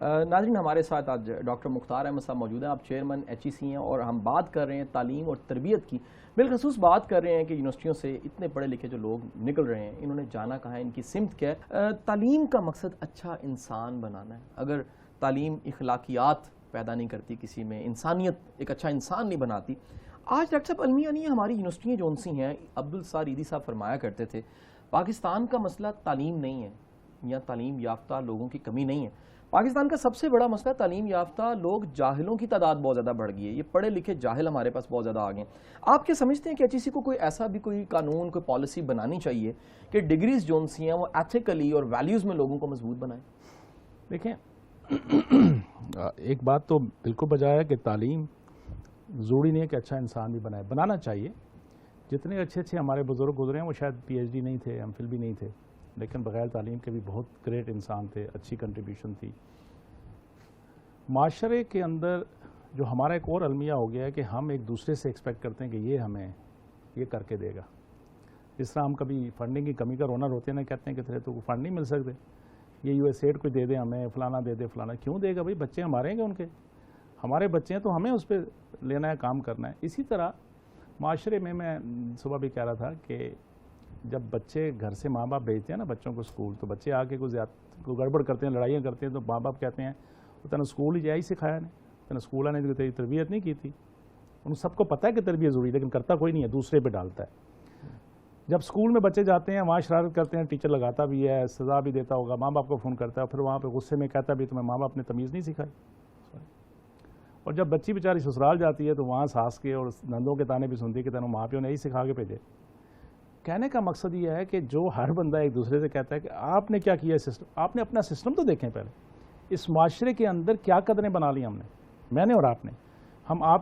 ناظرین ہمارے ساتھ آج ڈاکٹر مختار احمد صاحب موجود ہیں. آپ چیئرمین HEC ہیں اور ہم بات کر رہے ہیں تعلیم اور تربیت کی. بالخصوص بات کر رہے ہیں کہ یونیورسٹیوں سے اتنے پڑھے لکھے جو لوگ نکل رہے ہیں انہوں نے جانا کہاں ہے, ان کی سمت کیا ہے. تعلیم کا مقصد اچھا انسان بنانا ہے. اگر تعلیم اخلاقیات پیدا نہیں کرتی کسی میں, انسانیت, ایک اچھا انسان نہیں بناتی. آج ڈاکٹر صاحب المیہ نہیں, ہماری یونیورسٹیاں جو سی ہیں, عبدالستار عیدی صاحب فرمایا کرتے تھے پاکستان کا مسئلہ تعلیم نہیں ہے یا تعلیم یافتہ لوگوں کی کمی نہیں ہے. پاکستان کا سب سے بڑا مسئلہ تعلیم یافتہ لوگ, جاہلوں کی تعداد بہت زیادہ بڑھ گئی ہے. یہ پڑھے لکھے جاہل ہمارے پاس بہت زیادہ آ گئے ہیں. آپ کیا سمجھتے ہیں کہ HEC کو کوئی ایسا بھی کوئی قانون, کوئی پالیسی بنانی چاہیے کہ ڈگریز جو سی ہیں وہ ایتھیکلی اور ویلیوز میں لوگوں کو مضبوط بنائیں؟ دیکھیں, ایک بات تو بالکل بجا ہے کہ تعلیم ضروری نہیں ہے کہ اچھا انسان بھی بنائے, بنانا چاہیے. جتنے اچھے ہمارے بزرگ گزرے ہیں وہ شاید PhD نہیں تھے, MPhil بھی نہیں تھے, لیکن بغیر تعلیم کے بھی بہت گریٹ انسان تھے, اچھی کنٹریبیوشن تھی. معاشرے کے اندر جو ہمارا ایک اور المیہ ہو گیا ہے کہ ہم ایک دوسرے سے ایکسپیکٹ کرتے ہیں کہ یہ ہمیں یہ کر کے دے گا. جس طرح ہم کبھی فنڈنگ کی کمی کا رونر ہوتے ہیں نا, کہتے ہیں کہ تیرے تو فنڈ نہیں مل سکتے, یہ USAID کوئی دے دے ہمیں, فلانا دے دے فلانا. کیوں دے گا بھائی, بچے ہمارے ہیں کہ ان کے, ہمارے بچے ہیں تو ہمیں اس پہ لینا ہے, کام کرنا ہے. اسی طرح معاشرے میں صبح بھی کہہ رہا تھا کہ جب بچے گھر سے ماں باپ بھیجتے ہیں نا بچوں کو اسکول, تو بچے آ کے کوئی گڑبڑ کرتے ہیں, لڑائیاں کرتے ہیں, تو ماں باپ کہتے ہیں تینے اسکول ہی سکھایا نہیں, تینے اسکول آنے کی تیری تربیت نہیں کی تھی. ان سب کو پتہ ہے کہ تربیت ضروری ہے, لیکن کرتا کوئی نہیں ہے, دوسرے پہ ڈالتا ہے. جب اسکول میں بچے جاتے ہیں وہاں شرارت کرتے ہیں, ٹیچر لگاتا بھی ہے, سزا بھی دیتا ہوگا, ماں باپ کو فون کرتا ہے, پھر وہاں پہ غصے میں کہتا بھی تمہیں ماں باپ نے تمیز نہیں سکھائی. اور جب بچی بیچاری سسرال جاتی ہے تو وہاں ساس کے اور نندوں کے تانے بھی سنتی ہے کہ تینوں ماں پیوں نے ہی سکھا کے بھیجے. کہنے کا مقصد یہ ہے کہ جو ہر بندہ ایک دوسرے سے کہتا ہے کہ آپ نے کیا کیا سسٹم, آپ نے اپنا سسٹم تو دیکھیں پہلے, اس معاشرے کے اندر کیا قدریں بنا لی ہم نے, میں نے اور آپ نے.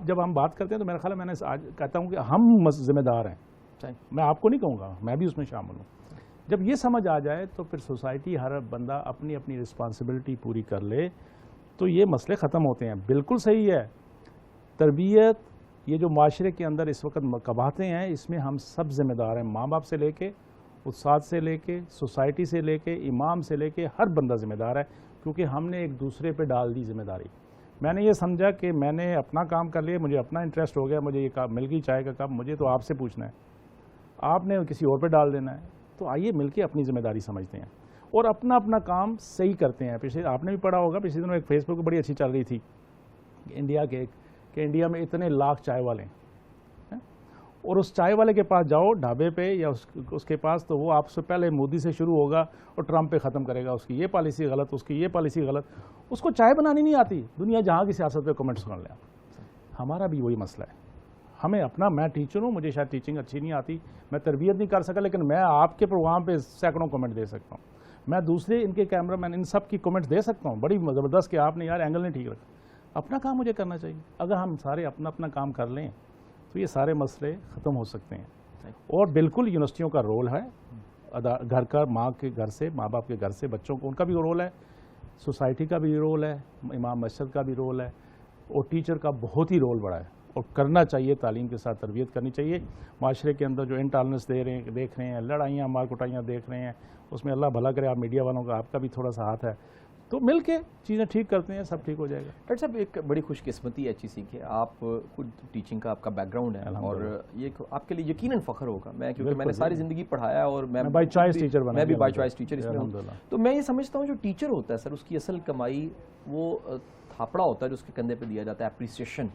جب ہم بات کرتے ہیں تو میرا خیال ہے میں نے آج کہتا ہوں کہ ہم ذمہ دار ہیں, میں آپ کو نہیں کہوں گا, میں بھی اس میں شامل ہوں. جب یہ سمجھ آ جائے تو پھر سوسائٹی, ہر بندہ اپنی اپنی رسپانسبلٹی پوری کر لے تو یہ مسئلے ختم ہوتے ہیں. بالکل صحیح ہے, تربیت یہ جو معاشرے کے اندر اس وقت قباحتیں ہیں اس میں ہم سب ذمہ دار ہیں, ماں باپ سے لے کے, استاد سے لے کے, سوسائٹی سے لے کے, امام سے لے کے, ہر بندہ ذمہ دار ہے, کیونکہ ہم نے ایک دوسرے پہ ڈال دی ذمہ داری. میں نے یہ سمجھا کہ میں نے اپنا کام کر لیا, مجھے اپنا انٹرسٹ ہو گیا, مجھے یہ کام مل گئی چائے کا کپ, مجھے تو آپ سے پوچھنا ہے, آپ نے کسی اور پہ ڈال دینا ہے. تو آئیے مل کے اپنی ذمہ داری سمجھتے ہیں اور اپنا اپنا کام صحیح کرتے ہیں. پچھلے آپ نے بھی پڑھا ہوگا, پچھلے دنوں ایک فیس بک بڑی اچھی چل رہی تھی انڈیا کے, کہ انڈیا میں اتنے لاکھ چائے والے ہیں, اور اس چائے والے کے پاس جاؤ ڈھابے پہ یا اس کے پاس, تو وہ آپ سے پہلے مودی سے شروع ہوگا اور ٹرمپ پہ ختم کرے گا, اس کی یہ پالیسی غلط, اس کی یہ پالیسی غلط. اس کو چائے بنانی نہیں آتی, دنیا جہاں کی سیاست پہ کمنٹس کر لیں. ہمارا بھی وہی مسئلہ ہے, ہمیں اپنا, میں ٹیچر ہوں, مجھے شاید ٹیچنگ اچھی نہیں آتی, میں تربیت نہیں کر سکا, لیکن میں آپ کے پروگرام پہ سینکڑوں کمنٹ دے سکتا ہوں, میں دوسرے ان کے کیمرہ مین ان سب کی کمنٹ دے سکتا ہوں بڑی زبردست کہ آپ نے یار اینگل نہیں ٹھیک رکھا. اپنا کام مجھے کرنا چاہیے. اگر ہم سارے اپنا اپنا کام کر لیں تو یہ سارے مسئلے ختم ہو سکتے ہیں. اور بالکل یونیورسٹیوں کا رول ہے, گھر کا, ماں کے گھر سے, ماں باپ کے گھر سے بچوں کو, ان کا بھی رول ہے, سوسائٹی کا بھی رول ہے, امام مسجد کا بھی رول ہے, اور ٹیچر کا بہت ہی رول بڑا ہے. اور کرنا چاہیے, تعلیم کے ساتھ تربیت کرنی چاہیے. معاشرے کے اندر جو انٹالرنس دیکھ رہے ہیں, لڑائیاں مار کٹائیاں دیکھ رہے ہیں, اس میں اللہ بھلا کرے, آپ میڈیا والوں کا, آپ کا بھی تھوڑا سا ہاتھ ہے, تو مل کے چیزیں ٹھیک کرتے ہیں, سب ٹھیک ہو جائے گا. ڈاکٹر صاحب ایک بڑی خوش قسمتی ہے HEC کہ آپ خود ٹیچنگ کا آپ کا بیک گراؤنڈ ہے, اور یہ آپ کے لیے یقیناً فخر ہوگا. میں کیونکہ میں نے ساری زندگی پڑھایا اور میں بائی چوائس ٹیچر بنا, میں بھی بائی چوائس ٹیچر اس میں ہوں. تو میں یہ سمجھتا ہوں جو ٹیچر ہوتا ہے سر, اس کی اصل کمائی وہ تھاپڑا ہوتا ہے جو اس کے کندھے پہ دیا جاتا ہے, اپریسیشن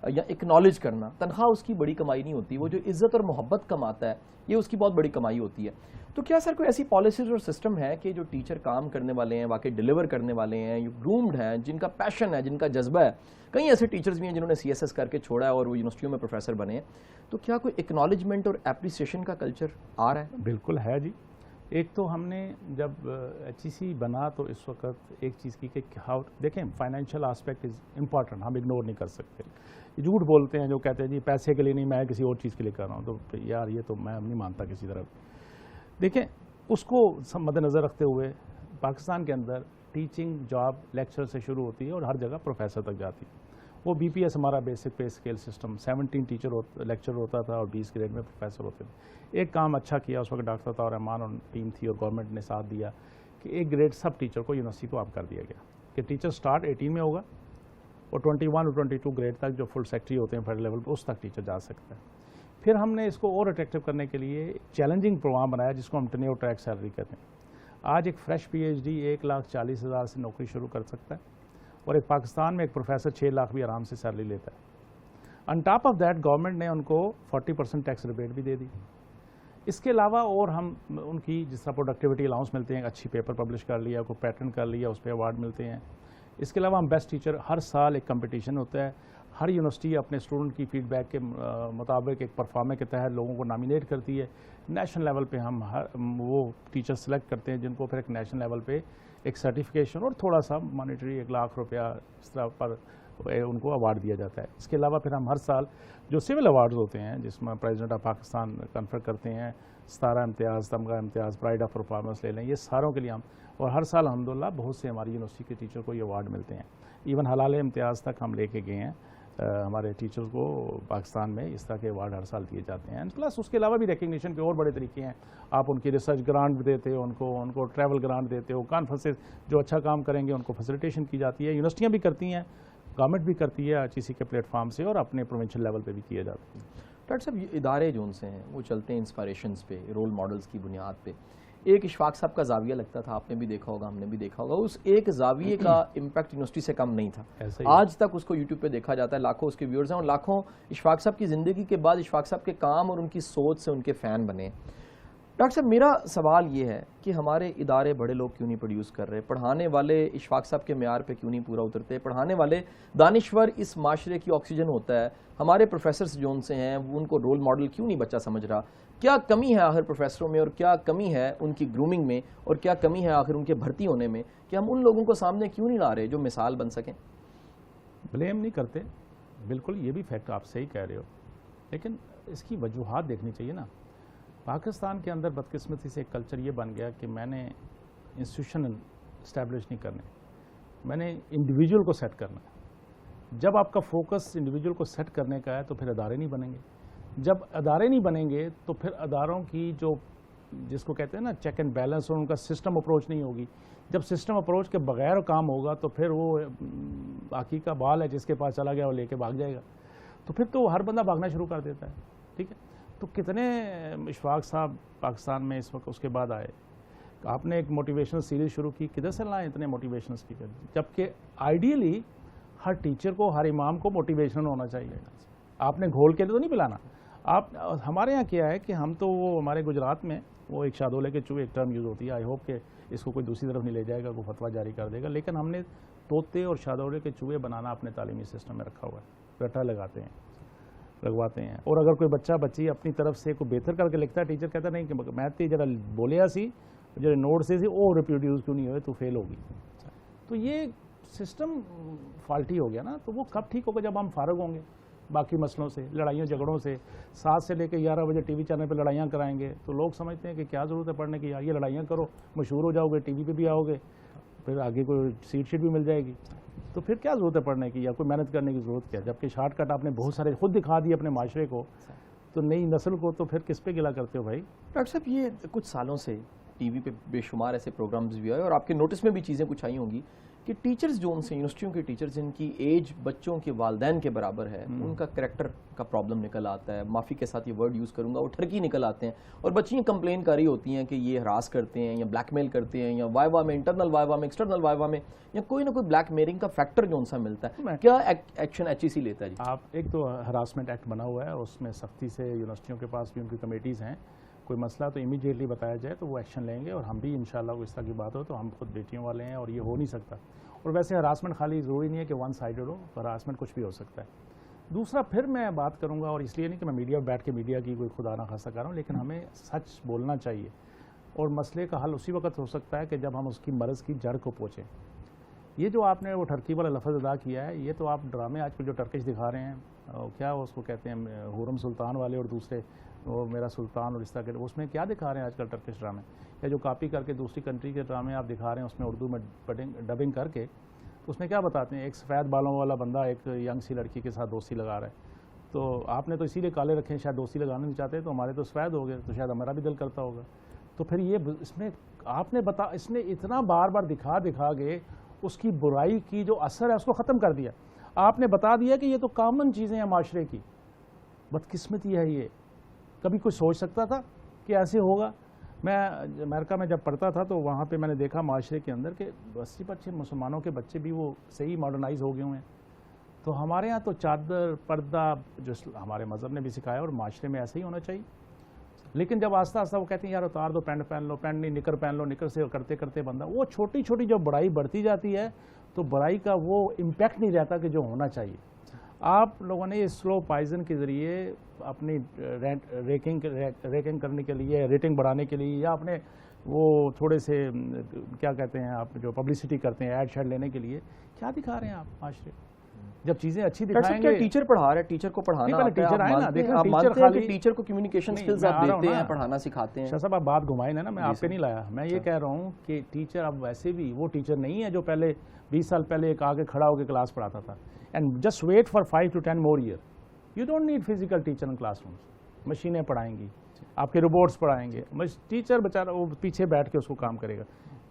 یا اکنالج کرنا. تنخواہ اس کی بڑی کمائی نہیں ہوتی, وہ جو عزت اور محبت کماتا ہے یہ اس کی بہت بڑی کمائی ہوتی ہے. تو کیا سر کوئی ایسی پالیسیز اور سسٹم ہے کہ جو ٹیچر کام کرنے والے ہیں, واقعی ڈیلیور کرنے والے ہیں, گرومڈ ہیں, جن کا پیشن ہے, جن کا جذبہ ہے؟ کئی ایسے ٹیچرز بھی ہیں جنہوں نے CSS کر کے چھوڑا ہے اور وہ یونیورسٹیوں میں پروفیسر بنے ہیں. تو کیا کوئی اکنالجمنٹ اور اپریسیشن کا کلچر آ رہا ہے؟ بالکل ہے جی. ایک تو ہم نے جب HEC بنا تو اس وقت ایک چیز کی کہ دیکھیں فائنینشیل آسپیکٹ از امپورٹنٹ, ہم اگنور نہیں کر سکتے. جھوٹ بولتے ہیں جو کہتے ہیں جی پیسے کے لیے نہیں, میں کسی اور چیز کے لیے کر رہا ہوں, تو یار یہ تو میں نہیں مانتا کسی طرح. دیکھیں اس کو مد نظر رکھتے ہوئے پاکستان کے اندر ٹیچنگ جاب لیکچر سے شروع ہوتی ہے اور ہر جگہ پروفیسر تک جاتی. وہ BPS ہمارا basic pay scale system, 17 teacher lecture ہوتا تھا اور 20 گریڈ میں پروفیسر ہوتے تھے. ایک کام اچھا کیا اس وقت ڈاکٹر عطاء الرحمان اور ٹیم تھی اور گورنمنٹ نے ساتھ دیا کہ ایک گریڈ سب ٹیچر کو یونیورسٹی کو آپ کر دیا گیا. کہ ٹیچر سٹارٹ 18 میں ہوگا اور 21 اور 22 گریڈ تک جو فل سیکٹری ہوتے ہیں فیڈرل لیول پہ اس تک ٹیچر جا سکتا ہے. پھر ہم نے اس کو اور اٹریکٹیو کرنے کے لیے چیلنجنگ پروگرام بنایا جس کو ہم ٹینیور ٹریک سیلری کہتے ہیں. آج ایک فریش پی ایچ ڈی 1,40,000 سے نوکری شروع کر سکتا ہے اور ایک پاکستان میں ایک پروفیسر 6 لاکھ بھی آرام سے سیلری لیتا ہے. On top of that government نے ان کو 40% ٹیکس ریبیٹ بھی دے دی. اس کے علاوہ اور ہم ان کی جس طرح پروڈکٹیوٹی الاؤنس ملتے ہیں, اچھی پیپر پبلش کر لیا, کوئی پیٹرن کر لیا, اس پہ ایوارڈ ملتے ہیں. اس کے علاوہ ہم بیسٹ ٹیچر ہر سال ایک کمپٹیشن ہوتا ہے, ہر یونیورسٹی اپنے اسٹوڈنٹ کی فیڈ بیک کے مطابق ایک پرفارمر کے تحت لوگوں کو نامینیٹ کرتی ہے. نیشنل لیول پہ ہم وہ ٹیچر سلیکٹ کرتے ہیں جن کو پھر ایک نیشنل لیول پہ ایک سرٹیفکیشن اور تھوڑا سا مانیٹری 1 لاکھ روپیہ اس طرح پر ان کو ایوارڈ دیا جاتا ہے. اس کے علاوہ پھر ہم ہر سال جو سول ایوارڈز ہوتے ہیں جس میں پریزیڈنٹ آف پاکستان کنفر کرتے ہیں, 17 امتیاز, تمغہ امتیاز, پرائڈ آف پرفارمنس لے لیں, یہ ساروں کے لیے ہم, اور ہر سال الحمدللہ بہت سے ہماری یونیورسٹی کے ٹیچر کو یہ ایوارڈ ملتے ہیں. ایون حلال امتیاز تک ہم لے کے گئے ہیں. ہمارے ٹیچرز کو پاکستان میں اس طرح کے ایوارڈ ہر سال دیے جاتے ہیں. پلس اس کے علاوہ بھی ریکگنیشن کے اور بڑے طریقے ہیں. آپ ان کی ریسرچ گرانٹ دیتے ہو, ان کو ٹریول گرانٹ دیتے ہو, کانفرنسز جو اچھا کام کریں گے ان کو فیسیلیٹیشن کی جاتی ہے. یونیورسٹیاں بھی کرتی ہیں, گورنمنٹ بھی کرتی ہے HEC کے پلیٹ فارم سے, اور اپنے پروونشل لیول پہ بھی کیا جاتا ہے. ڈاکٹر صاحب, یہ ادارے جو ان سے ہیں وہ چلتے ہیں انسپائریشنز پہ, رول ماڈلز کی بنیاد پہ. ایک اشفاق صاحب کا زاویہ لگتا تھا, آپ نے بھی دیکھا ہوگا, ہم نے بھی دیکھا ہوگا, اس ایک زاویے کا امپیکٹ یونیورسٹی سے کم نہیں تھا. آج تک اس کو یوٹیوب پہ دیکھا جاتا ہے, لاکھوں اس کے ویورز ہیں, اور لاکھوں اشفاق صاحب کی زندگی کے بعد اشفاق صاحب کے کام اور ان کی سوچ سے ان کے فین بنے. ڈاکٹر صاحب, میرا سوال یہ ہے کہ ہمارے ادارے بڑے لوگ کیوں نہیں پروڈیوس کر رہے, پڑھانے والے اشفاق صاحب کے معیار پہ کیوں نہیں پورا اترتے, پڑھانے والے دانشور اس معاشرے کی آکسیجن ہوتا ہے, ہمارے پروفیسرز جو ان سے ہیں وہ ان کو رول ماڈل کیوں نہیں بچہ سمجھ رہا. کیا کمی ہے آخر پروفیسروں میں, اور کیا کمی ہے ان کی گرومنگ میں, اور کیا کمی ہے آخر ان کے بھرتی ہونے میں, کہ ہم ان لوگوں کو سامنے کیوں نہیں لا رہے جو مثال بن سکیں. بلیم نہیں کرتے, بالکل یہ بھی فیکٹ آپ صحیح کہہ رہے ہو, لیکن اس کی وجوہات دیکھنی چاہیے نا. پاکستان کے اندر بدقسمتی سے ایک کلچر یہ بن گیا کہ میں نے انسٹیٹیوشن اسٹیبلش نہیں کرنے, میں نے انڈیویجول کو سیٹ کرنا ہے. جب آپ کا فوکس انڈیویجول کو سیٹ کرنے کا ہے تو پھر ادارے نہیں بنیں گے. جب ادارے نہیں بنیں گے تو پھر اداروں کی جو جس کو کہتے ہیں نا چیک اینڈ بیلنس, اور ان کا سسٹم اپروچ نہیں ہوگی. جب سسٹم اپروچ کے بغیر کام ہوگا تو پھر وہ باقی کا بال ہے جس کے پاس چلا گیا وہ لے کے بھاگ جائے گا, تو پھر تو ہر بندہ بھاگنا شروع کر دیتا ہے. ٹھیک ہے, تو کتنے اشفاق صاحب پاکستان میں اس وقت اس کے بعد آئے, آپ نے ایک موٹیویشنل سیریز شروع کی, کدھر سے لائیں اتنے موٹیویشنل اسپیکر, جبکہ آئیڈیلی ہر ٹیچر کو, ہر امام کو موٹیویشنل ہونا چاہیے. آپ نے گھول کے تو نہیں پلانا. آپ ہمارے یہاں کیا ہے کہ ہم تو وہ ہمارے گجرات میں وہ ایک شادولے کے چوہے ایک ٹرم یوز ہوتی ہے, آئی ہوپ کہ اس کو کوئی دوسری طرف نہیں لے جائے گا, کوئی فتویٰ جاری کر دے گا, لیکن ہم نے طوطے اور شادولے کے چوہے بنانا اپنے تعلیمی سسٹم میں رکھا ہوا ہے. رٹا لگواتے ہیں, اور اگر کوئی بچہ بچی اپنی طرف سے کوئی بہتر کر کے لکھتا ہے, ٹیچر کہتا نہیں کہ میں تے جرا بولیا سی جڑے نوٹ سے وہ ریپروڈیوس کیوں نہیں ہوئے, تو فیل ہوگی. تو یہ سسٹم فالٹی ہو گیا نا. تو وہ کب ٹھیک ہوگا, جب ہم فارغ ہوں گے باقی مسئلوں سے, لڑائیوں جھگڑوں سے. 7 سے لے کے 11 بجے ٹی وی چینل پہ لڑائیاں کرائیں گے تو لوگ سمجھتے ہیں کہ کیا ضرورت ہے پڑھنے کی, یار یہ لڑائیاں کرو, مشہور ہو جاؤ گے, ٹی وی پہ بھی آؤ گے, پھر آگے کوئی سیٹ شیٹ بھی مل جائے گی, تو پھر کیا ضرورت ہے پڑھنے کی, یا کوئی محنت کرنے کی ضرورت کیا. جبکہ شارٹ کٹ آپ نے بہت سارے خود دکھا دیے اپنے معاشرے کو, تو نئی نسل کو, تو پھر کس پہ گلا کرتے ہو بھائی. ڈاکٹر صاحب, یہ کچھ سالوں سے ٹی وی پہ بے شمار ایسے پروگرامز بھی آئے, اور آپ کے نوٹس میں بھی چیزیں کچھ آئی ہوں گی کہ ٹیچرز جو ان سے یونیورسٹیوں کے ٹیچرز جن کی ایج بچوں کے والدین کے برابر ہے, ان کا کریکٹر کا پرابلم نکل آتا ہے. معافی کے ساتھ یہ ورڈ یوز کروں گا, وہ ٹھرکی نکل آتے ہیں, اور بچیاں کمپلین کر رہی ہوتی ہیں کہ یہ ہراس کرتے ہیں یا بلیک میل کرتے ہیں, یا وائوا میں, انٹرنل وائوا میں, ایکسٹرنل وائوا میں, یا کوئی نہ کوئی بلیک میلنگ کا فیکٹر جو ان سے ملتا ہے. کیا ایکشن HEC لیتا ہے جی؟ آپ ایک تو ہراسمنٹ ایکٹ بنا ہوا ہے, اس میں سختی سے یونیورسٹیوں کے پاس بھی ان کی کمیٹیز ہیں, کوئی مسئلہ تو امیڈیٹلی بتایا جائے تو وہ ایکشن لیں گے. اور ہم بھی انشاءاللہ اس طرح کی بات ہو تو ہم خود بیٹیوں والے ہیں, اور یہ ہو نہیں سکتا. اور ویسے ہراسمنٹ خالی ضروری نہیں ہے کہ ون سائیڈڈ ہو, ہراسمنٹ کچھ بھی ہو سکتا ہے. دوسرا پھر میں بات کروں گا, اور اس لیے نہیں کہ میں میڈیا میں بیٹھ کے میڈیا کی کوئی خدا نہ خواستہ کر رہا ہوں, لیکن ہمیں سچ بولنا چاہیے. اور مسئلے کا حل اسی وقت ہو سکتا ہے کہ جب ہم اس کی مرض کی جڑ کو پہنچیں. یہ جو آپ نے وہ ٹرکی والا لفظ ادا کیا ہے, یہ تو آپ ڈرامے آج کل جو ٹرکش دکھا رہے ہیں, کیا اس کو کہتے ہیں حورم سلطان والے, اور دوسرے وہ میرا سلطان, اور اس طرح کے, اس میں کیا دکھا رہے ہیں آج کل ٹرکش ڈرامے, یا جو کاپی کر کے دوسری کنٹری کے ڈرامے آپ دکھا رہے ہیں اس میں اردو میں ڈبنگ کر کے, اس میں کیا بتاتے ہیں, ایک سفید بالوں والا بندہ ایک ینگ سی لڑکی کے ساتھ دوستی لگا رہا ہے. تو آپ نے تو اسی لیے کالے رکھے ہیں, شاید دوستی لگانا نہیں چاہتے, تو ہمارے تو سفید ہو گئے, تو شاید ہمارا بھی دل کرتا ہوگا. تو پھر یہ اس میں آپ نے اس نے اتنا بار بار دکھا کے اس کی برائی کی جو اثر ہے اس کو ختم کر دیا. آپ نے بتا دیا کہ یہ تو کامن چیزیں ہیں معاشرے کی. بدقسمتی ہے یہ. کبھی کوئی سوچ سکتا تھا کہ ایسے ہوگا؟ میں امریکہ میں جب پڑھتا تھا تو وہاں پہ میں نے دیکھا معاشرے کے اندر کہ 80% مسلمانوں کے بچے بھی وہ صحیح ماڈرنائز ہو گئے ہوئے ہیں. تو ہمارے ہاں تو چادر پردہ جو ہمارے مذہب نے بھی سکھایا اور معاشرے میں ایسے ہی ہونا چاہیے. لیکن جب آہستہ آہستہ وہ کہتے ہیں یار اتار دو پینٹ پہن لو, پینٹ نہیں نکر پہن لو, نکر سے کرتے کرتے بندہ وہ چھوٹی چھوٹی جو بڑائی بڑھتی جاتی ہے تو برائی کا وہ امپیکٹ نہیں رہتا کہ جو ہونا چاہیے. آپ لوگوں نے سلو پائزن کے ذریعے اپنی ریکنگ کرنے کے لیے, ریٹنگ بڑھانے کے لیے, یا اپنے وہ تھوڑے سے کیا کہتے ہیں آپ جو پبلسٹی کرتے ہیں ایڈ شیڈ لینے کے لیے, کیا دکھا رہے ہیں آپ معاشرے؟ جب چیزیں اچھی دکھائیں گے. ٹیچر پڑھا رہا ہے, ٹیچر کو پڑھانا آتا ہے, آپ مانتے ہیں کہ ٹیچر کو کمیونیکیشن سکلز آپ دیتے ہیں, پڑھانا سکھاتے ہیں. شاہ صاحب آپ بات گھمائیں نا, میں آپ پہ نہیں لایا. میں یہ کہہ رہا ہوں کہ ٹیچر اب ویسے بھی وہ ٹیچر نہیں ہے جو پہلے 20 سال پہلے ایک آگے کھڑا ہو کے کلاس پڑھاتا تھا. And just wait for 5 to 10 more year. You don't need physical teacher in class rooms. مشینیں پڑھائیں گی, آپ کے روبوٹس پڑھائیں گے, ٹیچر بیچارہ وہ پیچھے بیٹھ کے اس کو کام کرے گا.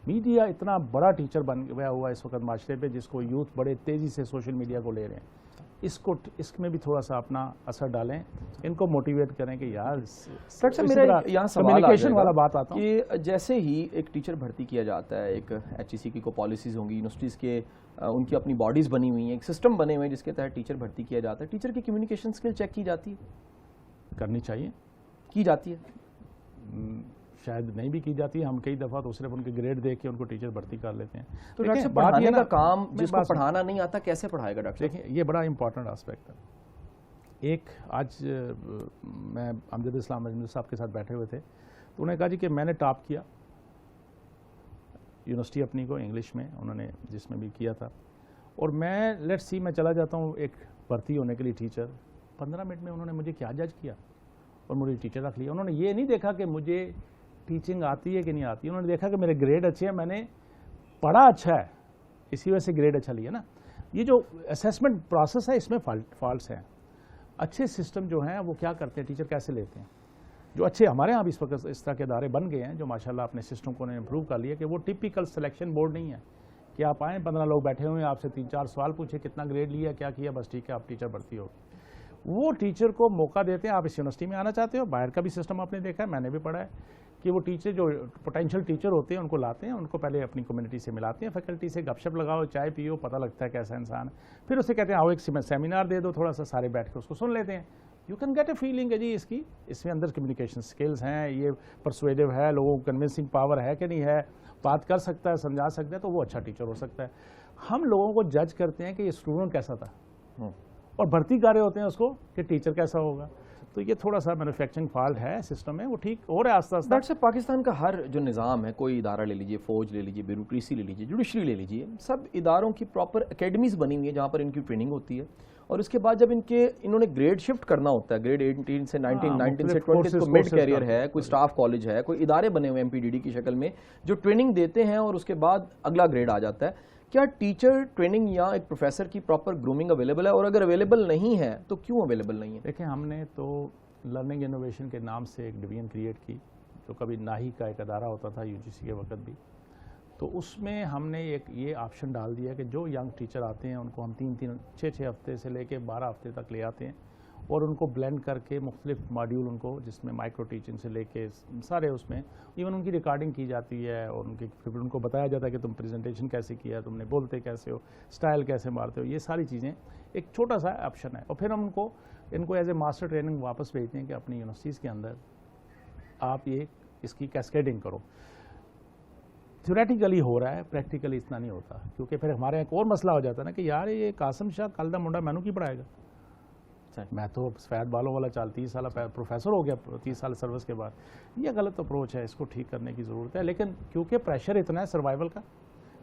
میڈیا اتنا بڑا ٹیچر بن گیا ہوا ہے اس وقت معاشرے پہ, جس کو یوتھ بڑے تیزی سے سوشل میڈیا کو لے رہے ہیں. اس میں بھی تھوڑا سا اپنا اثر ڈالیں, ان کو موٹیویٹ کریں کہ یار. ڈاکٹر صاحب میرا یہاں سوال کمیونیکیشن والا بات آتا ہوں کہ جیسے ہی ایک ٹیچر بھرتی کیا جاتا ہے, ایک HEC کی کوئی پالیسیز ہوں گی, یونیورسٹیز کے ان کی اپنی باڈیز بنی ہوئی ہیں, ایک سسٹم بنے ہوئے ہیں جس کے تحت ٹیچر بھرتی کیا جاتا ہے. ٹیچر کی کمیونیکیشن اسکل چیک کی جاتی ہے؟ کرنی چاہیے. کی جاتی ہے؟ شاید نہیں بھی کی جاتی ہے. ہم کئی دفعہ تو صرف ان کے گریڈ دیکھ کے ان کو ٹیچر بھرتی کر لیتے ہیں. تو ڈاکٹر صاحب پڑھانے کا کام جس کو پڑھانا نہیں آتا کیسے پڑھائے گا ڈاکٹر؟ دیکھیں یہ بڑا امپورٹنٹ آسپیکٹ ہے. ایک آج میں امجد اسلام اجمل صاحب کے ساتھ بیٹھے ہوئے تھے تو انہوں نے کہا جی کہ میں نے ٹاپ کیا یونیورسٹی اپنی کو انگلش میں, انہوں نے جس میں بھی کیا تھا, اور میں لیٹس سی میں چلا جاتا ہوں ایک بھرتی ہونے کے لیے ٹیچر. 15 منٹ میں انہوں نے مجھے کیا جج کیا اور مجھے ٹیچر رکھ لیا. انہوں نے یہ نہیں دیکھا کہ مجھے ٹیچنگ آتی ہے کہ نہیں آتی, انہوں نے دیکھا کہ میرے گریڈ اچھے ہیں, میں نے پڑھا اچھا ہے, اسی وجہ سے گریڈ اچھا لیا نا. یہ جو اسیسمنٹ پروسیس ہے اس میں فالٹس ہیں. اچھے سسٹم جو ہیں وہ کیا کرتے ہیں, ٹیچر کیسے لیتے ہیں, جو اچھے ہمارے ہاں بھی اس وقت اس طرح کے ادارے بن گئے ہیں جو ماشاءاللہ اپنے سسٹم کو امپروو کر لیا کہ وہ ٹپیکل سلیکشن بورڈ نہیں ہے کہ آپ آئیں 15 لوگ بیٹھے ہوئے ہیں, آپ سے 3-4 سوال پوچھے, کتنا گریڈ لیا, کیا کیا, بس ٹھیک ہے آپ ٹیچر بھرتی ہو. وہ ٹیچر کو موقع دیتے ہیں. آپ اس یونیورسٹی میں آنا چاہتے ہو, باہر کا بھی سسٹم آپ نے دیکھا ہے, میں نے بھی پڑھا ہے کہ وہ ٹیچر جو پوٹینشیل ٹیچر ہوتے ہیں ان کو لاتے ہیں, ان کو پہلے اپنی کمیونٹی سے ملاتے ہیں, فیکلٹی سے گپ شپ لگاؤ, چائے پیو, پتہ لگتا ہے کیسا انسان ہے. پھر اسے کہتے ہیں آؤ ایک سیمینار دے دو, تھوڑا سا سارے بیٹھ کے اس کو سن لیتے ہیں. You can get a feeling ہے جی اس میں اندر کمیونیکیشن اسکلز ہیں, یہ پرسویڈو ہے, لوگوں کو کنونسنگ پاور ہے کہ نہیں ہے, بات کر سکتا ہے, سمجھا سکتا ہے, تو وہ اچھا ٹیچر ہو سکتا ہے. ہم لوگوں کو جج کرتے ہیں کہ یہ اسٹوڈنٹ کیسا تھا اور بھرتی کر رہے ہوتے ہیں اس کو کہ ٹیچر کیسا ہوگا. تو یہ تھوڑا سا مینوفیکچرنگ فالٹ ہے سسٹم میں, وہ ٹھیک ہو رہا ہے آہستہ آہستہ. ڈاکٹر صاحب پاکستان کا ہر جو نظام ہے, کوئی ادارہ لے لیجیے, فوج لے لیجیے, بیوروکریسی لے لیجیے, جوڈیشری لے لیجیے, سب اداروں کی پراپر اکیڈمیز بنی ہوئی ہیں جہاں پر ان کی ٹریننگ ہوتی ہے, اور اس کے بعد جب انہوں نے گریڈ شفٹ کرنا ہوتا ہے, گریڈ 18 سے 19, 19 سے 20 کو مڈ کیریئر ہے, کوئی سٹاف کالج ہے, کوئی ادارے بنے ہوئے MPDD کی شکل میں جو ٹریننگ دیتے ہیں, اور اس کے بعد اگلا گریڈ آ جاتا ہے. کیا ٹیچر ٹریننگ یا ایک پروفیسر کی پراپر گرومنگ اویلیبل ہے, اور اگر اویلیبل نہیں ہے تو کیوں اویلیبل نہیں ہے؟ دیکھیں ہم نے تو لرننگ انوویشن کے نام سے ایک ڈویژن کریٹ کی, جو کبھی ناہی کا ایک ادارہ ہوتا تھا UGC کے وقت بھی. تو اس میں ہم نے ایک یہ آپشن ڈال دیا کہ جو ینگ ٹیچر آتے ہیں ان کو ہم 6 ہفتے سے لے کے 12 ہفتے تک لے آتے ہیں, اور ان کو بلینڈ کر کے مختلف ماڈیول ان کو, جس میں مائکرو ٹیچنگ سے لے کے سارے, اس میں ایون ان کی ریکارڈنگ کی جاتی ہے, اور پھر ان کو بتایا جاتا ہے کہ تم پریزنٹیشن کیسے کیا, تم نے بولتے کیسے ہو, سٹائل کیسے مارتے ہو, یہ ساری چیزیں ایک چھوٹا سا آپشن ہے. اور پھر ہم ان کو ایز اے ماسٹر ٹریننگ واپس بھیجتے ہیں کہ اپنی یونیورسٹیز کے اندر آپ اس کی کیسکیڈنگ کرو. تھیوریٹیکلی ہو رہا ہے, پریکٹیکلی اتنا نہیں ہوتا, کیونکہ پھر ہمارے ایک اور مسئلہ ہو جاتا ہے نا کہ یار یہ قاسم شاہ کل دا منڈا مینو کی پڑھائے گا, میں تو سفید بالوں والا 30 سال پروفیسر ہو گیا 30 سال سروس کے بعد. یہ غلط اپروچ ہے, اس کو ٹھیک کرنے کی ضرورت ہے. لیکن کیونکہ پریشر اتنا ہے سروائیول کا,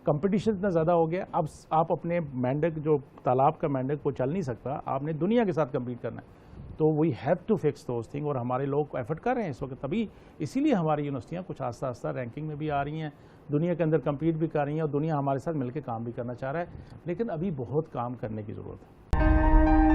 کمپٹیشن اتنا زیادہ ہو گیا, اب آپ اپنے مینڈک جو تالاب کا مینڈک وہ چل نہیں سکتا, آپ نے دنیا کے ساتھ کمپیٹ کرنا ہے. تو we have to fix those thing, اور ہمارے لوگ ایفرٹ کر رہے ہیں اس وقت. تبھی اسی لیے ہماری یونیورسٹیاں کچھ آہستہ آہستہ رینکنگ میں بھی آ رہی ہیں, دنیا کے اندر کمپیٹ بھی کر رہی ہیں, اور دنیا ہمارے ساتھ مل کے کام بھی کرنا چاہ رہا ہے. لیکن ابھی بہت کام کرنے کی ضرورت ہے.